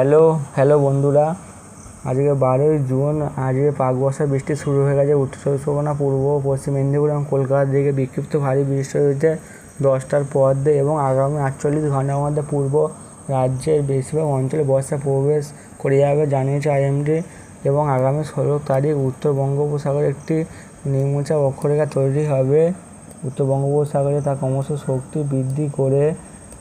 Hello বন্ধুরা, আজকে 12ই June. আজকে পাকবর্ষা বৃষ্টি শুরু হয়ে গেছে উত্তর চব্বিশ পরগনা, পূর্ব ও পশ্চিম মেদিনীপুর এবং কলকাতার দিকে বিক্ষিপ্ত ভারী বৃষ্টি হয়েছে 10টার পর দিয়ে এবং আগামী 48 ঘন্টার মধ্যে পূর্ব রাজ্যের বেশিরভাগ অঞ্চলে বর্ষা প্রবেশ করে যাবে জানিয়েছে আইএমডি। এবং আগামী 16 তারিখ উত্তর বঙ্গোপসাগরে একটি নিম্নচাপ অক্ষরেখা তৈরি হবে। উত্তর বঙ্গোপসাগরে তা ক্রমশ শক্তি বৃদ্ধি করে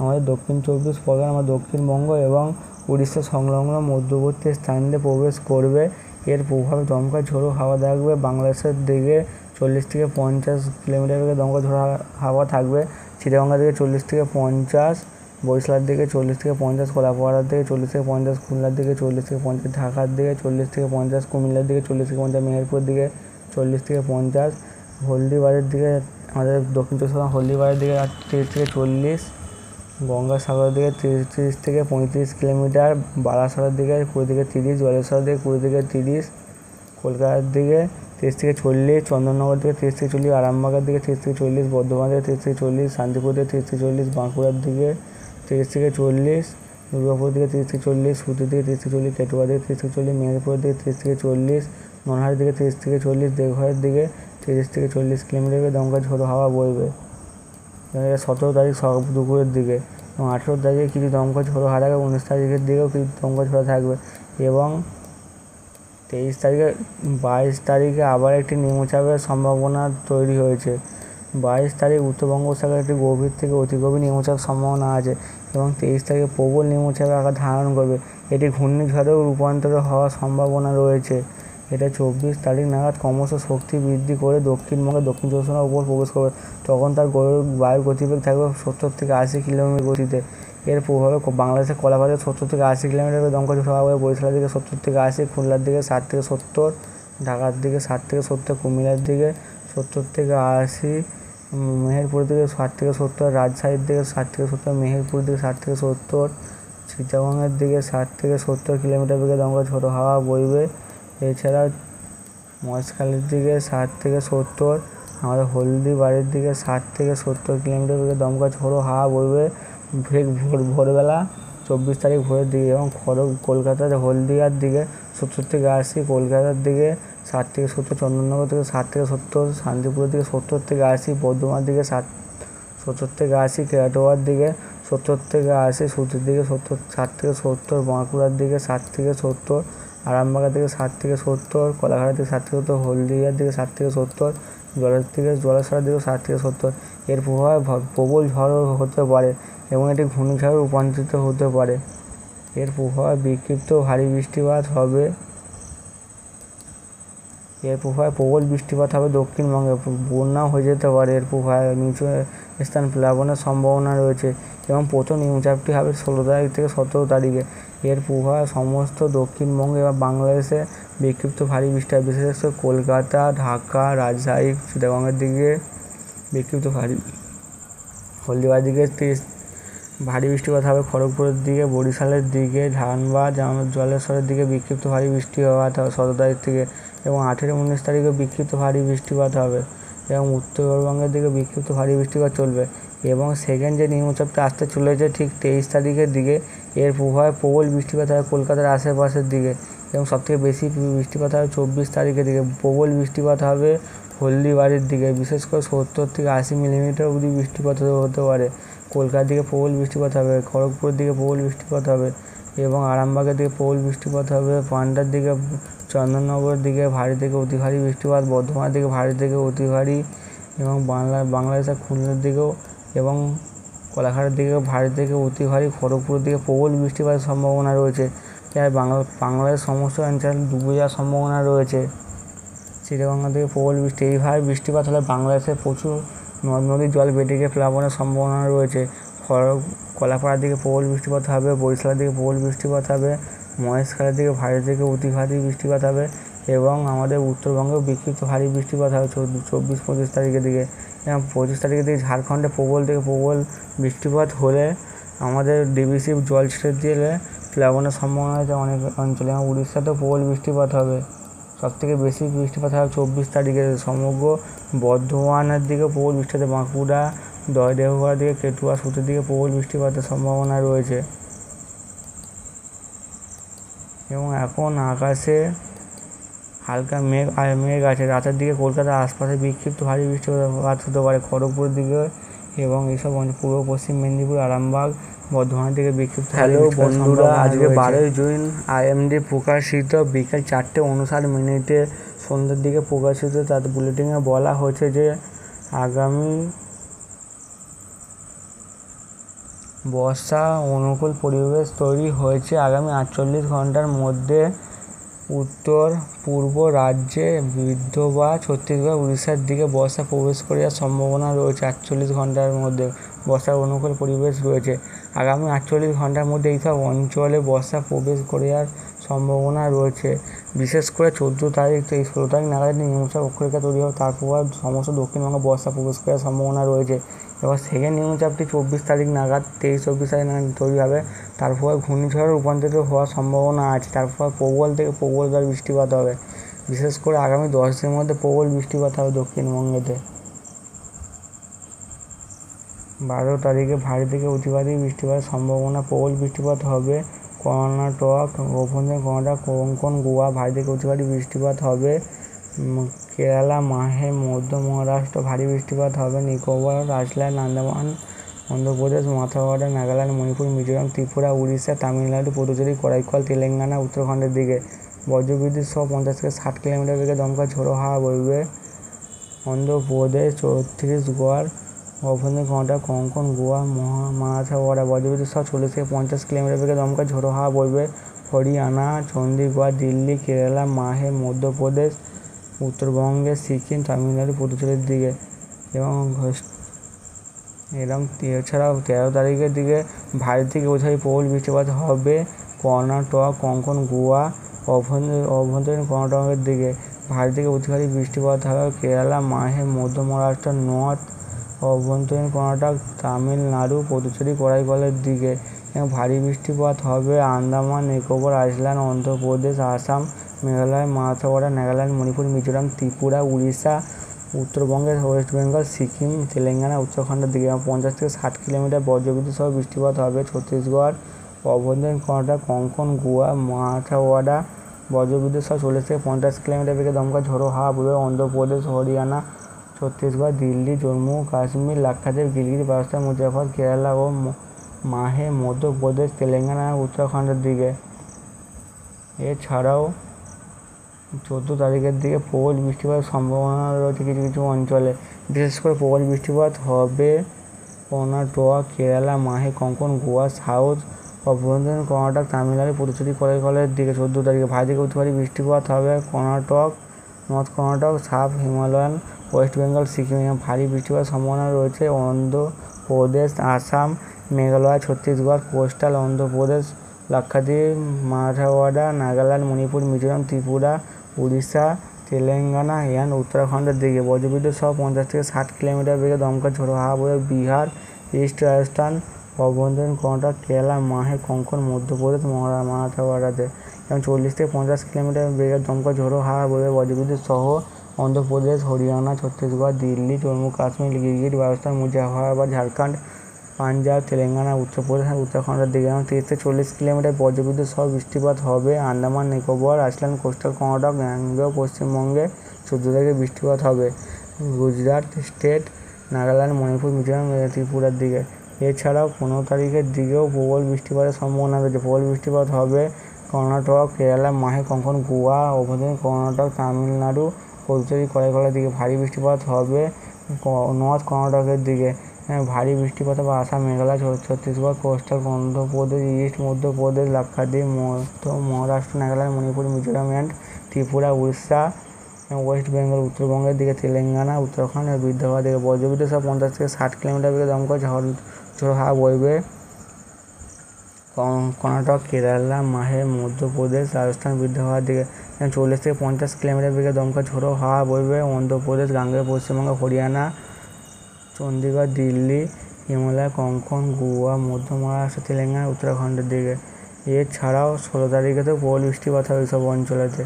আমাদের দক্ষিণ চব্বিশ পরগনা, দক্ষিণবঙ্গ এবং উড়িষ্যা সংলগ্ন মধ্যবর্তী স্থানে প্রবেশ করবে। এর প্রভাবে দমকা ঝোড়ো হাওয়া থাকবে। বাংলাদেশের দিকে 40 থেকে 50 কিলোমিটার বেগে দমকা ঝোড়ো হাওয়া থাকবে। চিটাগঙ্গা দিকে 40 থেকে 50, বরিশালের দিকে 40 থেকে 50, কলাপাড়ার দিকে 40 থেকে 50, খুলনার দিকে 40 থেকে 50, ঢাকার দিকে 40 থেকে 50, কুমিল্লার দিকে 40 থেকে 50, মেহেরপুরের দিকে 40 থেকে 50, হলদিবাড়ির দিকে আমাদের দক্ষিণ চব্বিশ পরগনা হলদিবাড়ির দিকে 30 থেকে 40, গঙ্গাসাগরের দিকে 30 থেকে 35 কিলোমিটার, বারাসাতের দিকে 20 থেকে 30, জলেশ্বরের দিকে 20 থেকে 30, কলকাতার দিকে 30 থেকে 40, চন্দননগর দিকে 30 থেকে 40, আরামবাগের দিকে 30 থেকে 40, বর্ধমান দিকে 30 থেকে 40, শান্তিপুর দিকে 30 থেকে 40, বাঁকুড়ার দিকে 30 থেকে 40, দুর্গাপুর দিকে 30 থেকে 40, সুতির দিকে 30 থেকে 40, কেটুয়া দিকে 30 থেকে 40, মেহেরপুরের দিকে 30 থেকে 40, নরহাটের দিকে 30 থেকে 40, দেওঘরের দিকে 30 থেকে 40 কিলোমিটার দমকা ঝোড়ো হাওয়া বইবে। 17 তারিখ দুপুরের দিকে এবং 18 তারিখে কিছু দমকা ঝোড়ো হাওয়া থাকবে। 19 তারিখের দিকেও কিছু দমকা ঝোড়ো থাকবে এবং 23 তারিখে 22 তারিখে আবার একটি নিম্নচাপের সম্ভাবনা তৈরি হয়েছে। 22 তারিখ উত্তর বঙ্গোপসাগরে একটি গভীর থেকে অতি গভীর নিম্নচাপ সম্ভাবনা আছে এবং 23 তারিখে প্রবল নিম্নচাপের আকার ধারণ করবে। এটি ঘূর্ণিঝড়েও রূপান্তর হওয়ার সম্ভাবনা রয়েছে। এটা 24 তারিখ নাগাদ ক্রমশ শক্তি বৃদ্ধি করে দক্ষিণবঙ্গের দক্ষিণ চব্বিশ পরগনার উপর প্রবেশ করবে। তখন তার বায়ুর গতিবেগ থাকবে 70 থেকে 80 কিলোমিটার গতিতে। এর প্রভাবে বাংলাদেশের কলাপাড়ায় 70 থেকে 80 কিলোমিটার দমকা ঝোড়ো হাওয়া, বরিশালের দিকে 70 থেকে 80, খুলনার দিকে 60 থেকে 70, ঢাকার দিকে 60 থেকে 70, কুমিল্লার দিকে 70 থেকে 80, মেহেরপুরের দিকে 60 থেকে 70, রাজশাহীর দিকে 60 থেকে 70, মেহেরপুরের দিকে 60 থেকে 70, চিটাগংয়ের দিকে 60 থেকে 70 কিলোমিটার বেগে দমকা ঝোড়ো হাওয়া বইবে। এছাড়া মহেশখালীর দিকে 60 থেকে 70, আমাদের হলদিবাড়ির দিকে 60 থেকে 70 কিলোমিটার বেগে দমকা ঝোড়ো হাওয়া বইবে ভোরবেলা 24 তারিখ ভোরের দিকে। এবং কলকাতার হলদিয়ার দিকে 70 থেকে 80, কলকাতার দিকে 60 থেকে 70, চন্দননগর থেকে 60 থেকে 70, শান্তিপুরের দিকে 70 থেকে 80, বর্ধমানের দিকে 70 থেকে 80, কেটোয়ার দিকে 70 থেকে 80, সুতির দিকে 60 থেকে 70, বাঁকুড়ার দিকে 60 থেকে 70, আরামবাগের দিকে 60 থেকে 70, কলাঘাটের দিকে 60 থেকে 70, হলদিয়ার দিকে 60 থেকে 70, জলেশ্বরের দিকে 60 থেকে 70। এর প্রভাবে প্রবল ঝড় হতে পারে এবং এটি ঘূর্ণিঝড়ে রূপান্তরিত হতে পারে। এর প্রভাবে বিক্ষিপ্ত ভারী বৃষ্টিপাত হবে। এর প্রভাবে প্রবল বৃষ্টিপাত হবে দক্ষিণবঙ্গে, বন্যাও হয়ে যেতে পারে। এর প্রভাবে নিচু স্থান প্লাবনের সম্ভাবনা রয়েছে এবং প্রথম নিম্নচাপটি হবে 16 তারিখ থেকে 17 তারিখে। এর প্রভাবে সমস্ত দক্ষিণবঙ্গে বা বাংলাদেশে বিক্ষিপ্ত ভারী বৃষ্টিপাত, বিশেষ করে কলকাতা, ঢাকা, রাজশাহী, চিটাগংয়ের দিকে বিক্ষিপ্ত ভারী, হলদিবাড়ির দিকে ভারী বৃষ্টিপাত হবে, খড়গপুরের দিকে, বরিশালের দিকে, ধানবাদ, জলেশ্বরের দিকে বিক্ষিপ্ত ভারী বৃষ্টিপাত হবে 17 তারিখ থেকে এবং 18-19 তারিখে বিক্ষিপ্ত ভারী বৃষ্টিপাত হবে এবং উত্তরবঙ্গের দিকে বিক্ষিপ্ত ভারী বৃষ্টিপাত চলবে। এবং সেকেন্ড যে নিম্নচাপটা আসতে চলেছে ঠিক 23 তারিখের দিকে, এর প্রভাবে প্রবল বৃষ্টিপাত হবে কলকাতার আশেপাশের দিকে এবং সবথেকে বেশি বৃষ্টিপাত হবে 24 তারিখের দিকে। প্রবল বৃষ্টিপাত হবে হলদিবাড়ির দিকে, বিশেষ করে 70 থেকে 80 মিলিমিটার অবধি বৃষ্টিপাত হতে পারে। কলকাতার দিকে প্রবল বৃষ্টিপাত হবে, খড়গপুরের দিকে প্রবল বৃষ্টিপাত হবে এবং আরামবাগের দিকে প্রবল বৃষ্টিপাত হবে, পান্ডার দিকে, চন্দননগরের দিকে ভারী থেকে অতি ভারী বৃষ্টিপাত, বর্ধমানের দিকে ভারী থেকে অতি ভারী এবং বাংলাদেশের খুলনার দিকেও এবং কোলাঘাটের দিকে ভারী থেকে অতি ভারী, খড়গপুরের দিকে প্রবল বৃষ্টিপাতের সম্ভাবনা রয়েছে। যার বাংলাদেশের সমস্ত অঞ্চল ডুবে যাওয়ার সম্ভাবনা রয়েছে। চিটাগঙ্গার দিকে প্রবল বৃষ্টি, এইভাবে বৃষ্টিপাত হলে বাংলাদেশে প্রচুর নদ নদীর জল বেড়ে গিয়ে প্লাবনের সম্ভাবনা রয়েছে। কলাপাড়ার দিকে প্রবল বৃষ্টিপাত হবে, বরিশালের দিকে প্রবল বৃষ্টিপাত হবে, মহেশখালীর দিকে ভারী থেকে অতি ভারী বৃষ্টিপাত হবে এবং আমাদের উত্তরবঙ্গেও বিক্ষিপ্ত ভারী বৃষ্টিপাত হবে 24-25 তারিখের দিকে এবং 25 তারিখের দিকে ঝাড়খণ্ডে প্রবল থেকে প্রবল বৃষ্টিপাত হলে আমাদের ডিভিসি জল ছেড়ে দিলে প্লাবনের সম্ভাবনা আছে অনেক অঞ্চলে এবং উড়িষ্যাতেও প্রবল বৃষ্টিপাত হবে। সবথেকে বেশি বৃষ্টিপাত হবে 24 তারিখে সমগ্র বর্ধমানের দিকে প্রবল বৃষ্টিপাত, বাঁকুড়া, দেওঘরের দিকে, কেটুয়া, সুতির দিকে প্রবল বৃষ্টিপাতের সম্ভাবনা রয়েছে। এবং এখন আকাশে হালকা মেঘ আছে। রাতের দিকে কলকাতার আশপাশে বিক্ষিপ্ত ভারী বৃষ্টিপাত হতে পারে। খড়গপুরের দিকে এবং এইসব পূর্ব পশ্চিম মেদিনীপুর, আরামবাগ, বর্ধমানের দিকে বিক্ষিপ্ত ভারী বৃষ্টিপাতের বন্ধুরা, সম্ভাবনা আজকে রয়েছে। 12ই জুন IMD প্রকাশিত বিকেল 4:59 সন্ধ্যের দিকে প্রকাশিত তার বুলেটিনে বলা হয়েছে যে আগামী বর্ষা অনুকূল পরিবেশ তৈরি হয়েছে। আগামী 48 ঘন্টার মধ্যে উত্তর পূর্ব রাজ্যে বিদর্ভ, ছত্তিশগড়, উড়িষ্যার দিকে বর্ষা প্রবেশ করার সম্ভাবনা রয়েছে। 48 ঘন্টার মধ্যে বর্ষার অনুকূল পরিবেশ রয়েছে। আগামী 48 ঘন্টার মধ্যে এইসব অঞ্চলে বর্ষা প্রবেশ করার সম্ভাবনা রয়েছে। বিশেষ করে 14 তারিখ থেকে 16 তারিখ নাগাদ নিম্নচাপ অক্ষরেখা তৈরি হবে। তারপর সমস্ত দক্ষিণবঙ্গে বর্ষা প্রবেশ করার সম্ভাবনা রয়েছে। এবার সেকেন্ড নিম্নচাপটি 24 তারিখ নাগাদ 23-24 তারিখ নাগাদ তৈরি হবে। তারপর ঘূর্ণিঝড়ে রূপান্তরিত হওয়ার সম্ভাবনা আছে। তারপর প্রবল থেকে প্রবলতর বৃষ্টিপাত হবে। বিশেষ করে আগামী 10 দিনের মধ্যে প্রবল বৃষ্টিপাত হবে দক্ষিণবঙ্গেতে। 12 তারিখে ভারী থেকে অতিভারী বৃষ্টিপাতের সম্ভাবনা। প্রবল বৃষ্টিপাত হবে কর্ণাটক, অভ্যন্তরীণ কর্ণাটক, কোঙ্কণ, গোয়া। ভারী থেকে অতিভারী বৃষ্টিপাত হবে কেরালা, মাহে, মধ্য মহারাষ্ট্র। ভারী বৃষ্টিপাত হবে নিকোবর আইল্যান্ড, আন্দামান, অন্ধ্রপ্রদেশ, মাথাওয়াড়া, নাগাল্যান্ড, মণিপুর, মিজোরাম, ত্রিপুরা, উড়িষ্যা, তামিলনাড়ু, পুদুচেরি, করাইকাল, তেলেঙ্গানা, উত্তরাখণ্ডের দিকে বজ্রবিদ্যুৎ সহ 50 থেকে 60 কিলোমিটার বেগে দমকা ঝোড়ো হাওয়া বইবে। অন্ধ্রপ্রদেশ, ছত্তিশগড়, অভ্যন্তরীণ কর্ণাটক, কোঙ্কণ, গোয়া, মারাঠাওয়াড়া বজ্রবিদ্যুৎ সহ 40 থেকে 50 কিলোমিটার বেগে দমকা ঝোড়ো হাওয়া বইবে। হরিয়ানা, চণ্ডীগড়, দিল্লি, কেরালা, মাহে, মধ্যপ্রদেশ, উত্তরবঙ্গে, সিকিম, তামিলনাড়ু, পুদুচেরির দিকে এবং এছাড়াও 13 তারিখের দিকে ভারী থেকে অতিভারী প্রবল বৃষ্টিপাত হবে কর্ণাটক, কোঙ্কণ, গোয়া, অভ্যন্তরীণ কর্ণাটকের দিকে। ভারী থেকে অতিভারী বৃষ্টিপাত হবে কেরালা, মাহে, মধ্য মহারাষ্ট্র, নর্থ অভ্যন্তরীণ কর্ণাটক, তামিলনাড়ু, পুদুচেরি, করাইকালের দিকে এবং ভারী বৃষ্টিপাত হবে আন্দামান, নিকোবর আইল্যান্ড, অন্ধ্রপ্রদেশ, আসাম, মেঘালয়, মারাঠাওয়াড়া, নাগাল্যান্ড, মণিপুর, মিজোরাম, ত্রিপুরা, উড়িষ্যা, উত্তরবঙ্গের ওয়েস্ট বেঙ্গল, সিকিম, তেলেঙ্গানা, উত্তরাখণ্ডের দিকে এবং 50 থেকে 60 কিলোমিটার বজ্রবিদ্যুৎ সহ বৃষ্টিপাত হবে ছত্তিশগড়, অভ্যন্তরীণ কর্ণাটক, কোঙ্কণ, গোয়া, মারাঠাওয়াড়া বজ্রবিদ্যুৎ সহ 40 থেকে 50 কিলোমিটার বেগে দমকা ঝোড়ো হাওয়া বইবে। অন্ধ্রপ্রদেশ, হরিয়ানা, ছত্তিশগড়, দিল্লি, জম্মু কাশ্মীর, লাক্ষাদ্বীপ, গিলগিত বালতিস্তান, মুজাফর, কেরালা ও মাহে, মধ্যপ্রদেশ, তেলেঙ্গানা, উত্তরাখণ্ডের দিকে। এছাড়াও 14 তারিখের দিকে প্রবল বৃষ্টিপাতের সম্ভাবনা রয়েছে কিছু কিছু অঞ্চলে। বিশেষ করে প্রবল বৃষ্টিপাত হবে কর্ণাটক, কেরালা, মাহে, কোঙ্কণ, গোয়া, সাউথ অভ্যন্তরীণ কর্ণাটক, তামিলনাড়ু, পুদুচেরি, করাইকালের দিকে। 14 তারিখে ভারী থেকে অতিভারী বৃষ্টিপাত হবে Karnataka, north Karnataka, sub Himalayan, West Bengal, Sikkim এবং ভারী বৃষ্টিপাতের সম্ভাবনা রয়েছে অন্ধ্রপ্রদেশ, আসাম, মেঘালয়, ছত্তিশগড়, কোস্টাল অন্ধ্রপ্রদেশ, লাক্ষাদ্বীপ, মারাঠাওয়াড়া, নাগাল্যান্ড, মণিপুর, মিজোরাম, ত্রিপুরা, উড়িষ্যা, তেলেঙ্গানা এবং উত্তরাখণ্ডের দিকে বজ্রবিদ্যুৎ সহ 50 থেকে 60 কিলোমিটার বেগে দমকা ঝোড়ো হাওয়া বইবে। বিহার, ইস্ট রাজস্থান, অভ্যন্তরীণ কর্ণাটক, কেরালা, মাহে, কোঙ্কণ, মধ্যপ্রদেশ, মারাঠাওয়াড়াতে এবং 40 থেকে 50 কিলোমিটার বেগে দমকা ঝোড়ো হাওয়া বইবে বজ্রবিদ্যুৎ সহ অন্ধ্রপ্রদেশ, হরিয়ানা, ছত্তিশগড়, দিল্লি, জম্মু কাশ্মীর, গিলগিত বালতিস্তান, মুজাফরবাদ, ঝাড়খণ্ড, পাঞ্জাব, তেলেঙ্গানা, উত্তরপ্রদেশ এবং উত্তরাখণ্ডের দিকে এবং 30 থেকে 40 কিলোমিটার বজ্রবিদ্যুৎ সহ বৃষ্টিপাত হবে আন্দামান, নিকোবর আইল্যান্ড, কোস্টাল কর্ণাটক, গাঙ্গেয় পশ্চিমবঙ্গে। 14 তারিখে বৃষ্টিপাত হবে গুজরাট স্টেট, নাগাল্যান্ড, মণিপুর, মিজোরাম, ত্রিপুরার দিকে। এছাড়াও 15 তারিখের দিকেও প্রবল বৃষ্টিপাতের সম্ভাবনা রয়েছে। প্রবল বৃষ্টিপাত হবে কর্ণাটক, কেরালা, মাহে, কোঙ্কণ, গোয়া, অভ্যন্তরীণ কর্ণাটক, তামিলনাড়ু, পুদুচেরি, করাইকালের দিকে। ভারী বৃষ্টিপাত হবে নর্থ কর্ণাটকের দিকে। ভারী বৃষ্টিপাত হবে আসাম, মেঘালয়, ছত্তিশগড়, কোস্টাল অন্ধ্রপ্রদেশ, ইস্ট মধ্যপ্রদেশ, লাক্ষাদ্বীপ, মধ্য মহারাষ্ট্র, নাগাল্যান্ড, মণিপুর, মিজোরাম অ্যান্ড ত্রিপুরা, উড়িষ্যা, ওয়েস্ট বেঙ্গল, উত্তরবঙ্গের দিকে, তেলেঙ্গানা, উত্তরাখণ্ড এবং বিদর্ভের দিকে বজ্রবিদ্যুৎ সহ 50 থেকে 60 কিলোমিটার বেগে দমকা ঝোড়ো হাওয়া বইবে কর্ণাটক, কেরালা, মাহে, মধ্যপ্রদেশ, রাজস্থান, বিদর্ভের দিকে। 40 থেকে 50 কিলোমিটার বেগে দমকা ঝোড়ো হাওয়া বইবে অন্ধ্রপ্রদেশ, গাঙ্গেয় পশ্চিমবঙ্গ, হরিয়ানা, চণ্ডীগড়, দিল্লি, হিমালয়, কোঙ্কণ, গোয়া, মধ্য মহারাষ্ট্র, তেলেঙ্গানা, উত্তরাখণ্ডের দিকে। এছাড়াও 16 তারিখেতেও প্রবল বৃষ্টিপাত হবে এইসব অঞ্চলেতে।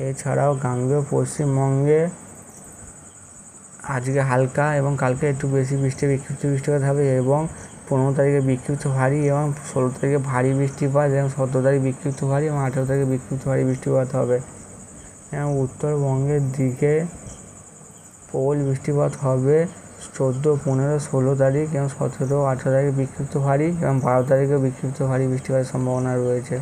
এছাড়াও গাঙ্গেয় পশ্চিমবঙ্গে আজকে হালকা এবং কালকে একটু বেশি বিক্ষিপ্ত বৃষ্টিপাত হবে এবং 15 তারিখে বিক্ষিপ্ত ভারী এবং 16 তারিখে ভারী বৃষ্টিপাত এবং 17 তারিখ বিক্ষিপ্ত ভারী এবং 18 তারিখে বিক্ষিপ্ত ভারী বৃষ্টিপাত হবে এবং উত্তরবঙ্গের দিকে প্রবল বৃষ্টিপাত হবে 14, 15, 16 তারিখ এবং 17, 18 তারিখে বিক্ষিপ্ত ভারী এবং 12 তারিখে বিক্ষিপ্ত ভারী বৃষ্টিপাতের সম্ভাবনা রয়েছে।